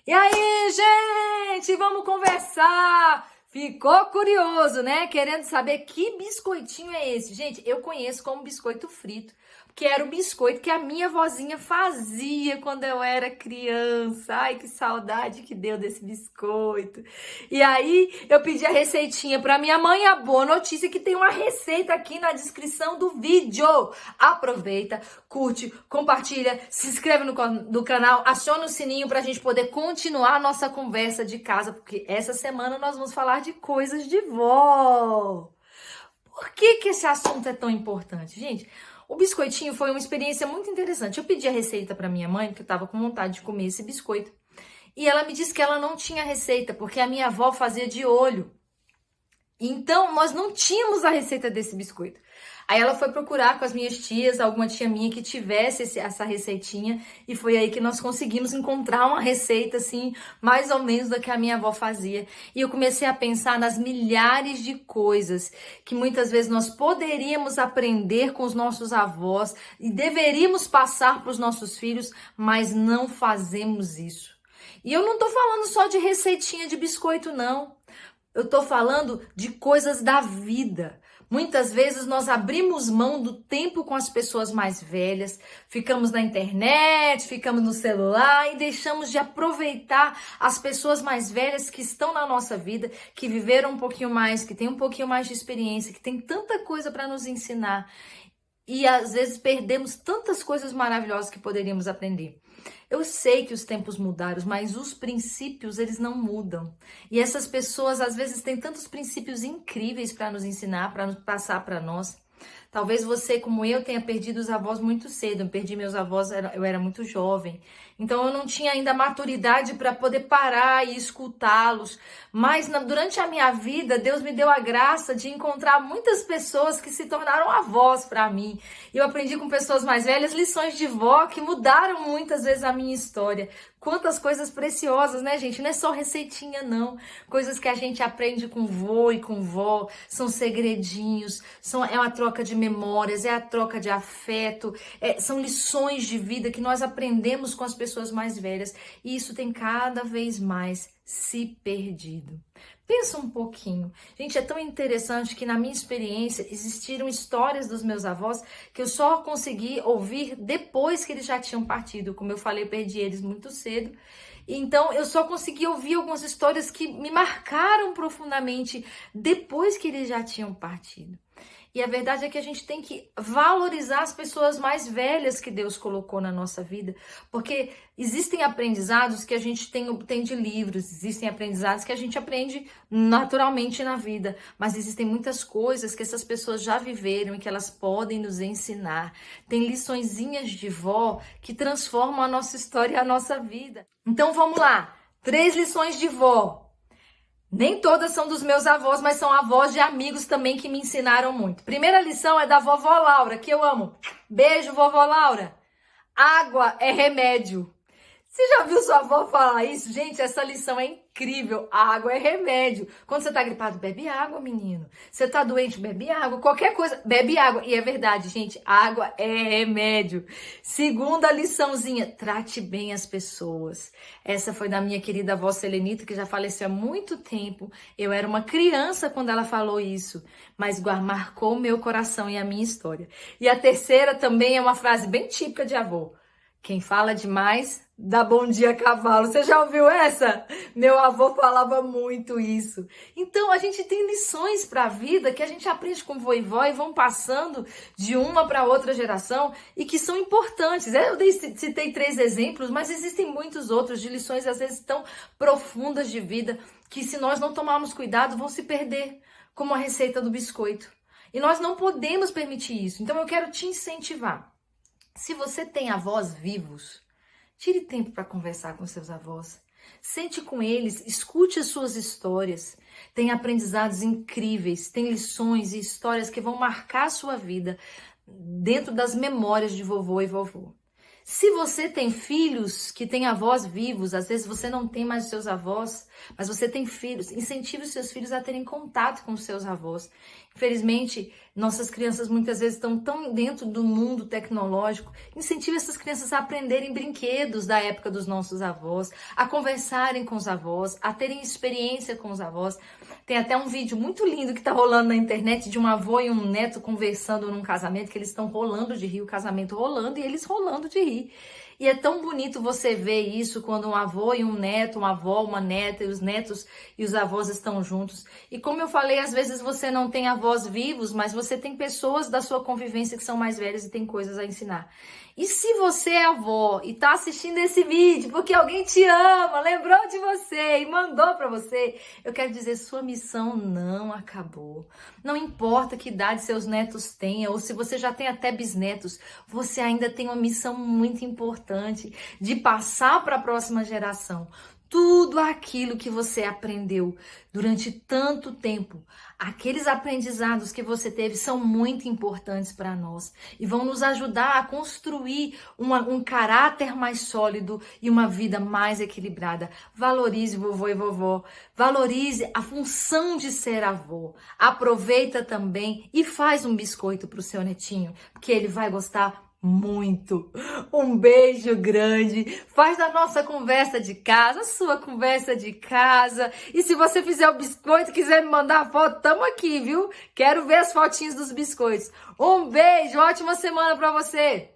E aí, gente, vamos conversar? Ficou curioso, né? Querendo saber que biscoitinho é esse? Gente, eu conheço como biscoito frito, que era o biscoito que a minha vozinha fazia quando eu era criança. Ai, que saudade que deu desse biscoito. E aí, eu pedi a receitinha para minha mãe. A boa notícia é que tem uma receita aqui na descrição do vídeo. Aproveita, curte, compartilha, se inscreve no canal, aciona o sininho para a gente poder continuar a nossa conversa de casa, porque essa semana nós vamos falar de coisas de vó. Por que esse assunto é tão importante? Gente, o biscoitinho foi uma experiência muito interessante. Eu pedi a receita para minha mãe, porque eu estava com vontade de comer esse biscoito. E ela me disse que ela não tinha receita, porque a minha avó fazia de olho. Então, nós não tínhamos a receita desse biscoito. Aí ela foi procurar com as minhas tias, alguma tia minha que tivesse essa receitinha, e foi aí que nós conseguimos encontrar uma receita, assim, mais ou menos da que a minha avó fazia. E eu comecei a pensar nas milhares de coisas que muitas vezes nós poderíamos aprender com os nossos avós e deveríamos passar para os nossos filhos, mas não fazemos isso. E eu não tô falando só de receitinha de biscoito, não. Eu tô falando de coisas da vida. Muitas vezes nós abrimos mão do tempo com as pessoas mais velhas, ficamos na internet, ficamos no celular e deixamos de aproveitar as pessoas mais velhas que estão na nossa vida, que viveram um pouquinho mais, que têm um pouquinho mais de experiência, que tem tanta coisa para nos ensinar. E às vezes perdemos tantas coisas maravilhosas que poderíamos aprender. Eu sei que os tempos mudaram, mas os princípios, eles não mudam. E essas pessoas, às vezes, têm tantos princípios incríveis para nos ensinar, para nos passar para nós. Talvez você, como eu, tenha perdido os avós muito cedo. Eu perdi meus avós, eu era muito jovem. Então, eu não tinha ainda maturidade para poder parar e escutá-los. Mas, durante a minha vida, Deus me deu a graça de encontrar muitas pessoas que se tornaram avós para mim. E eu aprendi com pessoas mais velhas lições de vó que mudaram muitas vezes a minha história. Quantas coisas preciosas, né, gente? Não é só receitinha, não. Coisas que a gente aprende com vô e com vó, são segredinhos, é uma troca de memórias, é a troca de afeto, são lições de vida que nós aprendemos com as pessoas mais velhas. E isso tem cada vez mais se perdido. Pensa um pouquinho. Gente, é tão interessante que na minha experiência existiram histórias dos meus avós que eu só consegui ouvir depois que eles já tinham partido. Como eu falei, eu perdi eles muito cedo. Então, eu só consegui ouvir algumas histórias que me marcaram profundamente depois que eles já tinham partido. E a verdade é que a gente tem que valorizar as pessoas mais velhas que Deus colocou na nossa vida, porque existem aprendizados que a gente tem de livros, existem aprendizados que a gente aprende naturalmente na vida, mas existem muitas coisas que essas pessoas já viveram e que elas podem nos ensinar. Tem liçõezinhas de vó que transformam a nossa história e a nossa vida. Então vamos lá, 3 lições de vó. Nem todas são dos meus avós, mas são avós de amigos também que me ensinaram muito. Primeira lição é da vovó Laura, que eu amo. Beijo, vovó Laura. Água é remédio. Você já viu sua avó falar isso? Gente, essa lição é incrível. A água é remédio. Quando você tá gripado, bebe água, menino. Você tá doente, bebe água. Qualquer coisa, bebe água. E é verdade, gente, água é remédio. Segunda liçãozinha, trate bem as pessoas. Essa foi da minha querida avó Selenita, que já faleceu há muito tempo. Eu era uma criança quando ela falou isso, mas marcou o meu coração e a minha história. E a terceira também é uma frase bem típica de avô. Quem fala demais, dá bom dia a cavalo. Você já ouviu essa? Meu avô falava muito isso. Então, a gente tem lições para a vida que a gente aprende com vô e vó e vão passando de uma para outra geração e que são importantes. Eu citei 3 exemplos, mas existem muitos outros de lições, às vezes, tão profundas de vida que, se nós não tomarmos cuidado, vão se perder, como a receita do biscoito. E nós não podemos permitir isso. Então, eu quero te incentivar. Se você tem avós vivos, tire tempo para conversar com seus avós. Sente com eles, escute as suas histórias. Tem aprendizados incríveis, tem lições e histórias que vão marcar a sua vida dentro das memórias de vovô e vovô. Se você tem filhos que têm avós vivos, às vezes você não tem mais os seus avós, mas você tem filhos, incentive os seus filhos a terem contato com os seus avós. Infelizmente, nossas crianças muitas vezes estão tão dentro do mundo tecnológico. Incentive essas crianças a aprenderem brinquedos da época dos nossos avós, a conversarem com os avós, a terem experiência com os avós. Tem até um vídeo muito lindo que tá rolando na internet de uma avó e um neto conversando num casamento, que eles estão rolando de rir, o casamento rolando e eles rolando de rir. E é tão bonito você ver isso quando um avô e um neto, uma avó, uma neta, e os netos e os avós estão juntos. E como eu falei, às vezes você não tem avós vivos, mas você tem pessoas da sua convivência que são mais velhas e tem coisas a ensinar. E se você é avó e tá assistindo esse vídeo porque alguém te ama, lembrou de você e mandou para você, eu quero dizer, sua missão não acabou. Não importa que idade seus netos tenham, ou se você já tem até bisnetos, você ainda tem uma missão muito importante de passar para a próxima geração tudo aquilo que você aprendeu durante tanto tempo. Aqueles aprendizados que você teve são muito importantes para nós e vão nos ajudar a construir um caráter mais sólido e uma vida mais equilibrada. Valorize vovô e vovó, valorize a função de ser avô. Aproveita também e faz um biscoito para o seu netinho, porque ele vai gostar muito. Um beijo grande. Faz a nossa conversa de casa, a sua conversa de casa. E se você fizer o biscoito e quiser me mandar a foto, tamo aqui, viu? Quero ver as fotinhas dos biscoitos. Um beijo, ótima semana pra você.